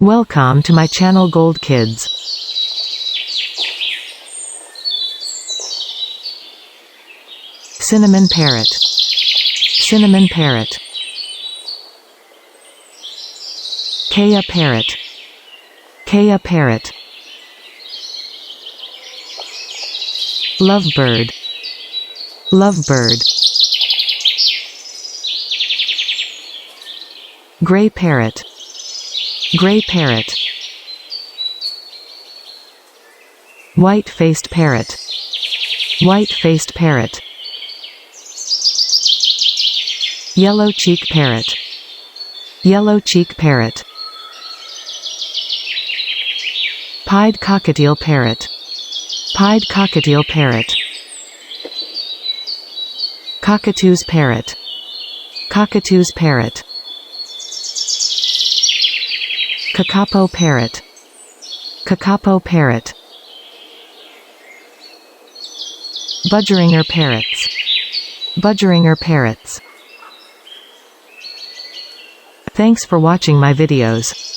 Welcome to my channel Gold Kids. Cinnamon parrot. Cinnamon parrot. Kea parrot. Kea parrot. Lovebird. Lovebird. Gray parrot. Gray parrot. White-faced parrot. White-faced parrot. Yellow-cheek parrot. Yellow-cheek parrot. Pied cockatiel parrot. Pied cockatiel parrot. Cockatoo's parrot. Cockatoo's parrot. Kakapo parrot. Kakapo parrot. Budgeringer parrots. Budgeringer parrots. Thanks for watching my videos.